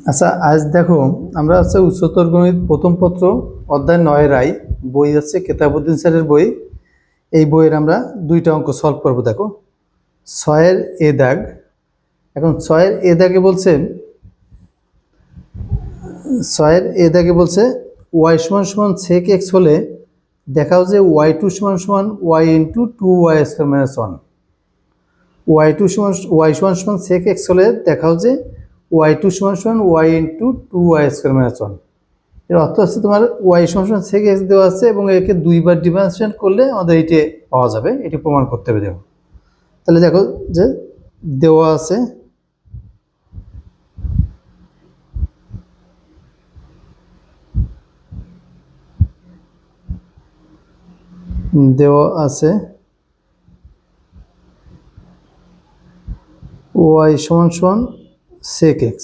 আচ্ছা, আজ দেখো আমরা উচ্চতর গণিত প্রথম পত্র অধ্যায় 9 রায় বই আছে কেতাবউদ্দিন স্যারের বই। এই বইয়ের আমরা দুইটা অঙ্ক সলভ করব। দেখো 6-এর এ দাগ। এখন 6-এর এ দাগে বলছে 6-এর এ দাগে বলছে y সমান সমান sec x হলে দেখাও যে y2 সমান সমান y into 2y square minus 1। y2 সমান y সমান সমান sec x হলে দেখাও যে y2 সমান সমান y into 2y square minus 1। এর অর্থ হচ্ছে তোমার y সমান সমান sec x দেওয়া আছে এবং একে দুইবার ডিফারেন্সিয়েট করলে আমাদের এটি পাওয়া যাবে। এটি প্রমাণ করতে হবে। দেখো তাহলে দেখো যে দেওয়া আছে y সমান সমান sec x।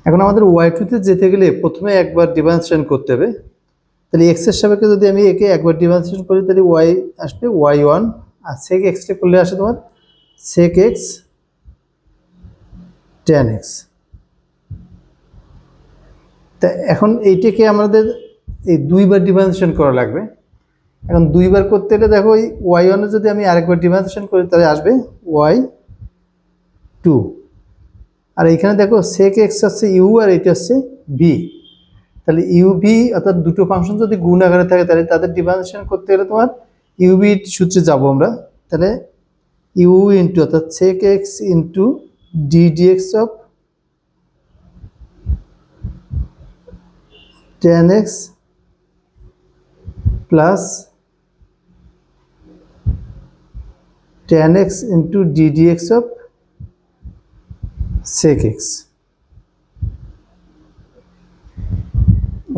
এখন আমাদের y2 তে যেতে গেলে প্রথমে একবার ডিফারেন্সিয়েশন করতে হবে। তাহলে x এর সাপেক্ষে যদি আমি একে একবার ডিফারেন্সিয়েশন করি তাহলে y আসবে y1, আর sec x টা করলে আসে তোমার sec x tan x। তা এখন এইটাকে আমাদের এই দুইবার ডিফারেন্সিয়েশন করা লাগবে। এখন দুইবার করতে গেলে দেখো এই y1 এ যদি আমি আরেকবার ডিফারেন্সিয়েশন করি তাহলে আসবে y2। আর এইখানে দেখো sec x হচ্ছে u আর এটা হচ্ছে v। তাহলে uv অর্থাৎ দুটো ফাংশন যদি গুণ আকারে থাকে তাহলে তাদের ডিফারেন্সিয়েশন করতে গেলে তোমার uv সূত্রে যাব আমরা। তাহলে u ইন্টু অর্থাৎ sec x into d dx of tan x plus tan x into d dx of sec x।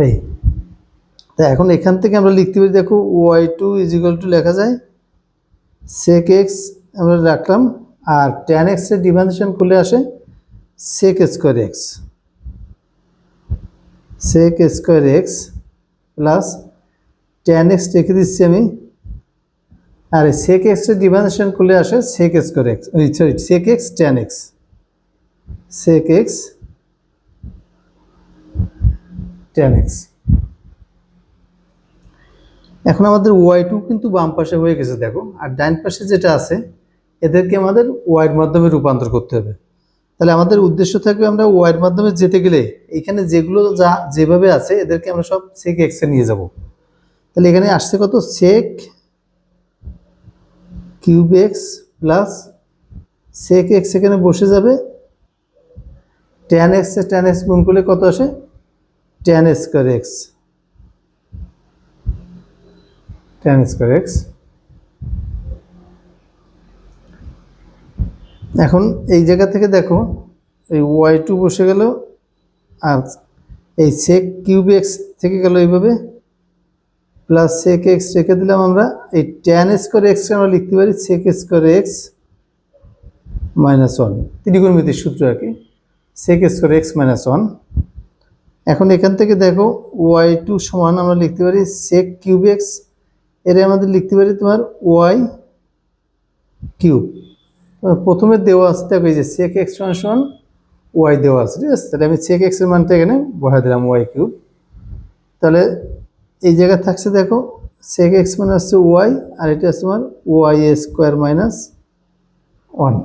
এই তা এখন এখান থেকে আমরা লিখতে পারি, দেখো y2 ইজ ইকুয়াল টু লেখা যায় sec x আমরা রাখলাম, আর tan x এর ডিফারেন্সিয়েশন করলে আসে sec square x plus tan x রেখে দিচ্ছি আমি, আর sec x এর ডিফারেন্সিয়েশন করলে আসে sec square x, sorry sec x tan x, sec x tan x। এখন আমাদের y2 কিন্তু বাম পাশে হয়ে গেছে দেখো, আর ডান পাশে যেটা আছে এদেরকে আমাদের y এর মাধ্যমে রূপান্তর করতে হবে। তাহলে আমাদের উদ্দেশ্য থাকবে আমরা y এর মাধ্যমে যেতে গেলে এখানে যেগুলো যেভাবে আছে এদেরকে আমরা সব sec x এ নিয়ে যাব। তাহলে এখানে আসছে কত sec cube x plus sec x এখানে বসে যাবে, tan x এ tan x গুণ করলে কত আসে tan square x, tan square x। এখন এই জায়গা থেকে দেখো এই y2 বসে গেল, আর এই sec কিউব x থেকে গেল এইভাবে, প্লাস sec x রেখে দিলাম আমরা। এই tan স্কয়ার x কে আমরা লিখতে পারি sec স্কয়ার x মাইনাস 1, ত্রিকোণমিতির সূত্র আর কি, sec স্কয়ার x মাইনাস 1। এখন এখান থেকে দেখো y2 সমান আমরা লিখতে পারি sec কিউব x, এর আমাদের লিখতে পারি তোমার y কিউব। প্রথমে দেওয়া আছে দেখো এই যে sec x সমান y দেওয়া আছে, ঠিক আছে। তাহলে আমি sec x এর মানটা এখানে বসাই দিলাম y কিউব। তাহলে এই জায়গায় থাকছে দেখো sec x মানে হচ্ছে y, আর এটা হচ্ছে তোমার y স্কয়ার মাইনাস 1।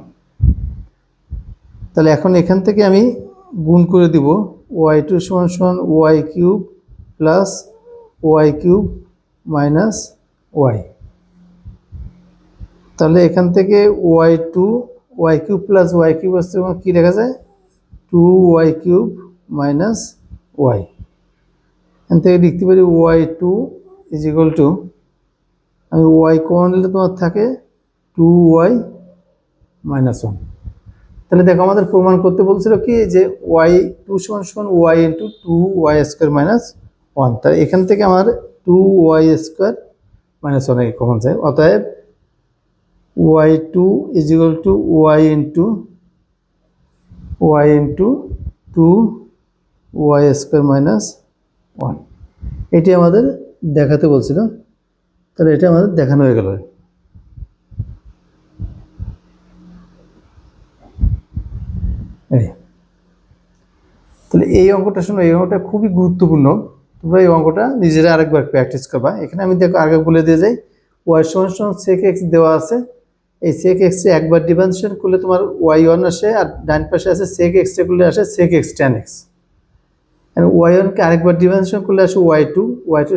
তাহলে এখন এখান থেকে আমি গুণ করে দিব y2 সমান সমান y cube plus y cube minus y। তাহলে এখান থেকে y2 y cube plus y cube আসছে এবং কি লেখা যায় 2y কিউব মাইনাস y। এখান থেকে লিখতে পারি y2 ইজ ইকুয়াল টু, আমি y কমন নিলে তোমার থাকে 2y মাইনাস 1। তাহলে দেখো আমাদের প্রমাণ করতে বলছিল কি যে y2 সমান সমান y into 2y square minus 1। তাহলে এখান থেকে আমার 2y স্কোয়ার মাইনাস 1 কমন যায়। অতএব y2 is equal to y into 2y square minus 1। এটি আমাদের দেখাতে বলছিল, তাহলে এটা আমাদের দেখানো হয়ে গেল। এই তাহলে এই অঙ্কটা শোনো, এই অঙ্কটা খুবই গুরুত্বপূর্ণ। তোমরা এই অঙ্কটা নিজেরা আরেকবার প্র্যাকটিস করবা। এখানে আমি দেখো আগে বলে দিয়ে যাই, ওয়াই সমান সমান সেক এক্স দেওয়া আছে। এই সেক এক্সে একবার ডিফারেন্সিয়েট করলে তোমার ওয়াই ওয়ান আসে, আর ডান পাশে আছে সেক এক্স করলে আসে sec x tan x. Y ওয়ানকে আরেকবার ডিফারেন্সিয়েট করলে আসে ওয়াই টু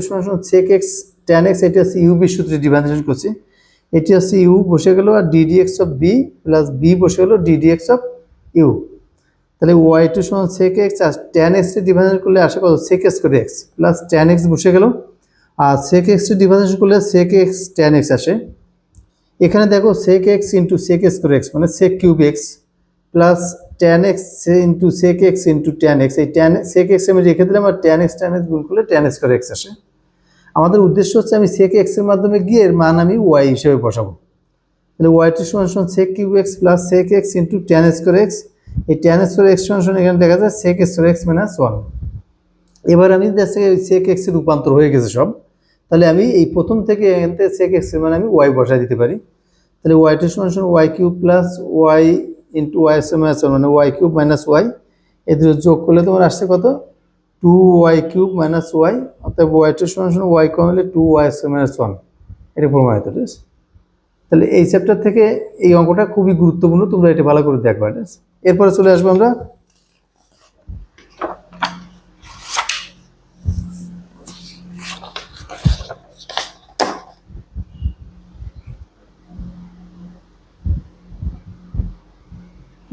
সমান সমান সেক এক্স ট্যান এক্স। এটি হচ্ছে ইউবি সূত্রে ডিফারেন্সিয়েট করছি। এটি হচ্ছে ইউ বসে গেল, আর d d x of v plus v বসে গেল ডিডি এক্স অফ ইউ। তাহলে ওয়াই টু সমান সেক এক্স, আর ট্যান এক্সে ডিফারেন্সিয়েট করলে আসে কত, সেক এক্স করে এক্স প্লাস ট্যান এক্স বসে গেল, আর সেক এক্সে ডিফারেন্সিয়েট করলে সেক এক্স ট্যান এক্স আসে। এখানে দেখো sec x into sec x করে এক্স মানে sec cube x plus tan x into sec x into tan x. এই ট্যান সেক এক্স আমি রেখে দিলাম, আর ট্যান এক্স গুণ করলে ট্যান এক্স করে এক্স আসে। আমাদের উদ্দেশ্য হচ্ছে আমি সেক এক্স এর মাধ্যমে গিয়ে এর মান আমি ওয়াই হিসেবে বসাবো। তাহলে ওয়াই টু সমান সমান sec cube x plus sec x into tan x করে এক্স। এই ট্যান এক্স করে এক্স সমান সমান এখানে দেখা যায় সেক এক্স করে এক্স মাইনাস ওয়ান। এবার আমি দেখছি সেক এক্স এর রূপান্তর হয়ে গেছে সব। তাহলে আমি এই প্রথম থেকে এখান থেকে সেক এক্স এর মানে আমি ওয়াই বসাই দিতে পারি। তাহলে ওয়াই টু সমান সমান y cube plus y into y minus one মানে ওয়াই কিউব মাইনাস ওয়াই। এদের যোগ করলে তোমার আসছে কত, two y cube minus y. অর্থাৎ ওয়াই টু সমান সমান ওয়াই কমলে টু ওয়াই মাইনাস ওয়ান। এটা প্রমাণিত। ঠিক আছে, তাহলে এই চ্যাপ্টার থেকে এই অঙ্কটা খুবই গুরুত্বপূর্ণ, তোমরা এটা ভালো করে দেখবা। ঠিক আছে, এরপরে চলে আসবো আমরা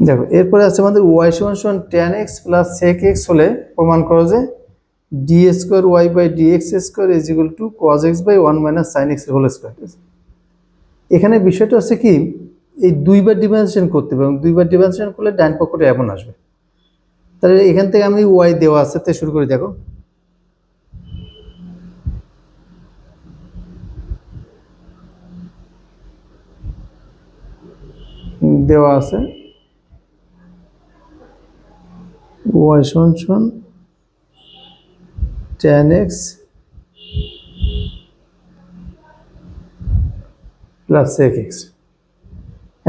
দেখো, এরপরে আছে আমাদের ওয়াই সমান সমান tan x plus sec x হলে প্রমাণ করো যে d square y by d x square is equal to cos x by one minus sine x whole square. এখানে বিষয়টা হচ্ছে কি, এই দুইবার ডিফারেন্সিয়েশন করতে হবে এবং দুইবার ডিফারেন্সিয়েশন করলে ডান পক্ষটা এমন আসবে। তাহলে এখান থেকে আমি ওয়াই দেওয়া আছে তে শুরু করি। দেখো দেওয়া আছে ওয়াই সমান সমান tan x plus sec x.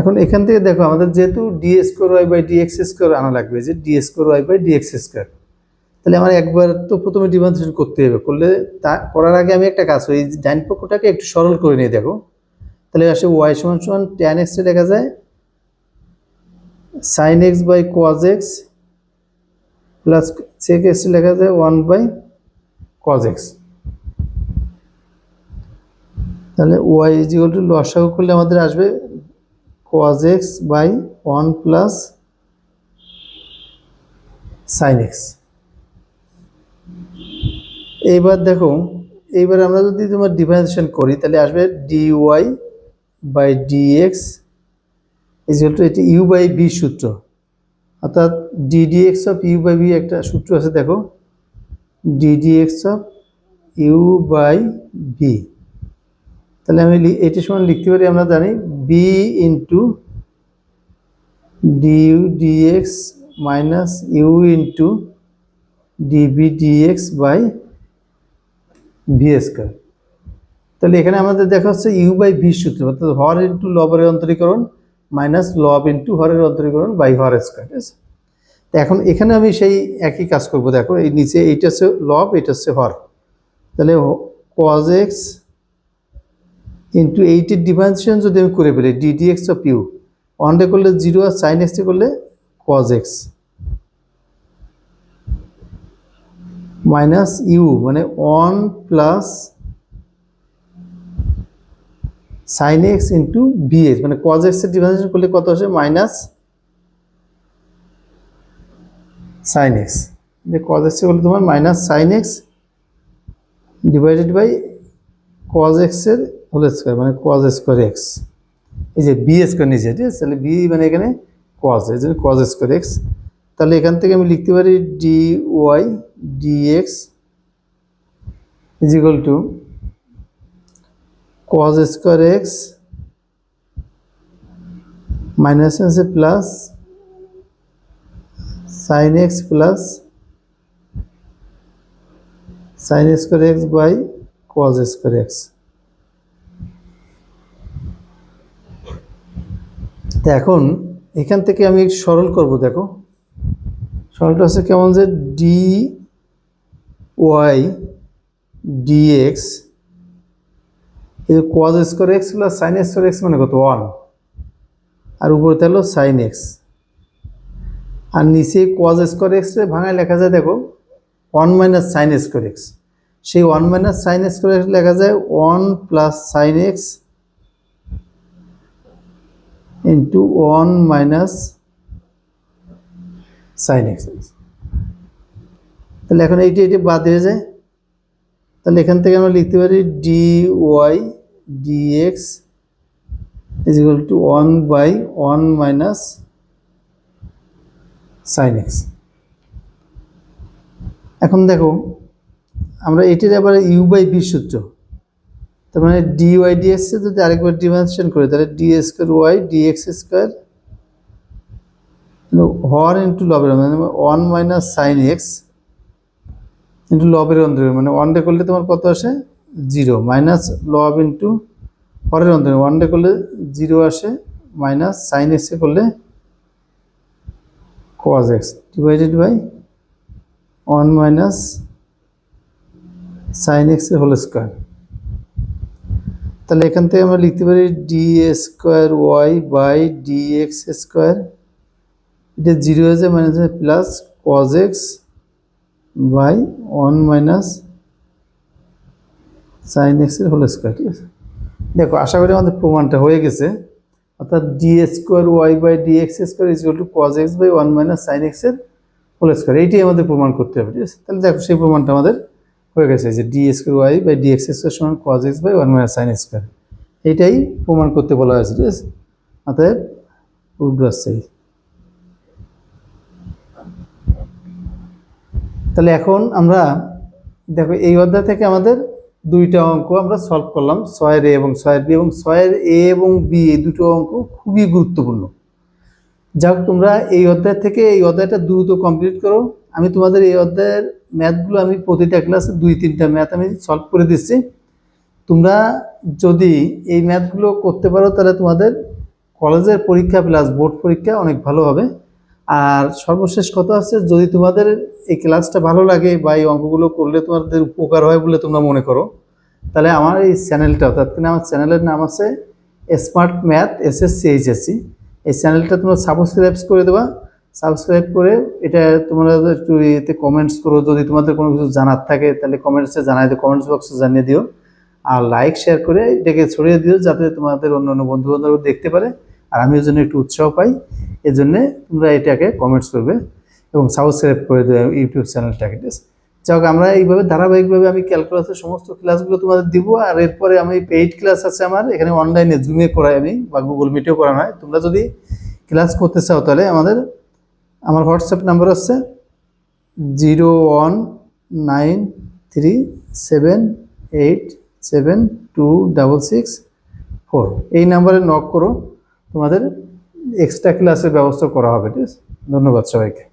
এখন এখান থেকে দেখো আমাদের যেহেতু d square y by d x square আনা লাগবে, যে d square y by d x square. তাহলে আমার একবার তো প্রথমে ডিফারেন্সিয়েশন করতে হবে, করলে তা করার আগে আমি একটা কাজ করি, ডান পক্ষটাকে একটু সরল করে নিয়ে দেখো। তাহলে আসে ওয়াই সমান সমান ট্যান এক্সে দেখা যায় sine x by cos x plus sec x লেখা যায় ওয়ান বাই কজ এক্স। তাহলে ওয়াই ইজ ইকুয়াল টু লসাগু করলে আমাদের আসবে cos x by one plus sine x. এইবার দেখো, এইবার আমরা যদি তোমার ডিফারেন্সিয়েশন করি তাহলে আসবে d y by d x is equal to এটি ইউ বাই বি সূত্র, অর্থাৎ d d x of u by v একটা সূত্র আছে দেখো, d d x of u by v. তাহলে আমি এটি সমান লিখতে পারি, আমরা জানি v into d u d x minus u into d v d x by v square. তাহলে এখানে আমাদের দেখা হচ্ছে ইউ বাই ভি সূত্র, অর্থাৎ হর ইন্টু লবের অন্তরীকরণ মাইনাস লব ইন্টু হরের অন্তরীকরণ বাই হর স্কোয়ার। ঠিক আছে, তো এখন এখানে আমি সেই একই কাজ করব। দেখো এই নিচে এইটা হচ্ছে লব, এটা হচ্ছে হর। তাহলে কজ এক্স ইন্টু এইটির ডিফারেন্সিয়েশন যদি আমি করে ফেলি ডিডি এক্স অফ ইউ, ওয়ানডে করলে জিরো আর সাইন এক্স করলে কজ এক্স মাইনাস ইউ মানে one plus sine x into v x মানে কজ এক্সের ডিফারেন্সিয়েশন করলে কত আসে মাইনাস সাইন এক্স। যে কজ এক্স করলে তোমার minus sine x divided by cos এক্সের হোল স্কোয়ার মানে কজ স্কোয়ার এক্স। এই যে বি স্কোয়ার নিচে, ঠিক আছে, তাহলে বি মানে এখানে কজ, এই জন্য কজ স্কোয়ার এক্স। তাহলে এখান থেকে আমি লিখতে পারি d y d x is equal to cos square x minus আছে plus sine x plus sine square x by cos square x. এখন এখান থেকে আমি একটু সরল করব। দেখো সরলটা হচ্ছে কেমন যে ডি ওয়াই ডিএক্স এই cos square x plus sine square x মানে কত 1, আর উপরে তাহলো সাইন এক্স, আর নিচে cos স্কোয়ার এক্স ভাঙায় লেখা যায় দেখো 1 মাইনাস সাইন স্কোয়ার এক্স, সেই 1 মাইনাস সাইন স্কোয়ার এক্স লেখা যায় 1 plus sine x into 1 minus sine x. তাহলে এখন এইটা বাদ হয়ে যায়, তাহলে এখান থেকে আমরা লিখতে পারি d y d x is equal to 1 by 1 minus sine x. এখন দেখো আমরা এটির আবার ইউ বাই বি সূত্র, তার মানে ডি ওয়াই ডিএক্স যদি আরেকবার ডিভাইডেশন করি তাহলে d square y dx square হর ইন্টু লবের মানে 1 মাইনাস সাইন এক্স ইন্টু লবের অন্তরে মানে 1 ডে করলে তোমার কত আসে 0 মাইনাস লব ইন্টু হরের অন্তরে 1 ডে করলে 0 আসে মাইনাস সাইন এক্স এ করলে cos x divided by 1 minus sine x এর হোল স্কোয়ার। তাহলে এখান থেকে আমরা লিখতে পারি d square y by d x square, এটা 0 হয়ে যায় minus plus cos x by 1 minus sine x এর হোল স্কোয়ার। ঠিক আছে, দেখো আশা করি আমাদের প্রমাণটা হয়ে গেছে, অর্থাৎ d square y by d x square is equal to cos x by 1 minus sine x এর হোল স্কোয়ার, এইটাই আমাদের প্রমাণ করতে হবে। ঠিক আছে, তাহলে দেখো সেই প্রমাণটা আমাদের হয়ে গেছে যে d square y by d x square সমান cos x by 1 minus sine square, এইটাই প্রমাণ করতে বলা হয়েছে। ঠিক আছে, অতএব প্রুফড রাজশাহী। তাহলে এখন আমরা দেখো এই অধ্যায় থেকে আমাদের দুইটা অঙ্ক আমরা সলভ করলাম, 6 এর এ এবং 6 এর বি, এবং 6 এর এ এবং বি এই দুটো অঙ্ক খুবই গুরুত্বপূর্ণ। যাক তোমরা এই অধ্যায় থেকে এই অধ্যায়টা দ্রুত কমপ্লিট করো। আমি তোমাদের এই অধ্যায়ের ম্যাথগুলো আমি প্রতিটা ক্লাসে 2-3টা ম্যাথ আমি সলভ করে দিচ্ছি। তোমরা যদি এই ম্যাথগুলো করতে পারো তাহলে তোমাদের কলেজের পরীক্ষা প্লাস বোর্ড পরীক্ষা অনেক ভালো হবে। আর সর্বশেষ কথা হচ্ছে, যদি তোমাদের এই ক্লাসটা ভালো লাগে বা এই অঙ্কগুলো করলে তোমাদের উপকার হয় বলে তোমরা মনে করো, তাহলে আমার এই চ্যানেলটা, অর্থাৎ আমার চ্যানেলের নাম আছে স্মার্ট ম্যাথ এসএসসি এইচএসসি, এই চ্যানেলটা তোমরা সাবস্ক্রাইব করে দেবা। সাবস্ক্রাইব করে এটা তোমরা একটু এতে কমেন্টস করো, যদি তোমাদের কোনো কিছু জানার থাকে তাহলে কমেন্টসে জানাই দিও, কমেন্টস বক্সে জানিয়ে দিও, আর লাইক শেয়ার করে এটাকে ছড়িয়ে দিও যাতে তোমাদের অন্যান্য বন্ধুবান্ধব দেখতে পারে আর আমিও যেন একটু উৎসাহ পাই। এই জন্যে তোমরা এটাকে কমেন্টস করবে এবং সাবস্ক্রাইব করে দেবে ইউটিউব চ্যানেলটাকে। ঠিক আছে, যাই হোক আমরা এইভাবে ধারাবাহিকভাবে আমি ক্যালকুলাসের সমস্ত ক্লাসগুলো তোমাদের দিব। আর এরপরে আমি পেইড ক্লাস আছে আমার এখানে অনলাইনে জুমে করাই আমি, বা গুগল মিটেও করানো হয়। তোমরা যদি ক্লাস করতে চাও তাহলে আমার হোয়াটসঅ্যাপ নাম্বার হচ্ছে 01937872664, এই নাম্বারে নক করো, তোমাদের এক্সট্রা ক্লাসের ব্যবস্থা করা হবে। ঠিক আছে, ধন্যবাদ সবাইকে।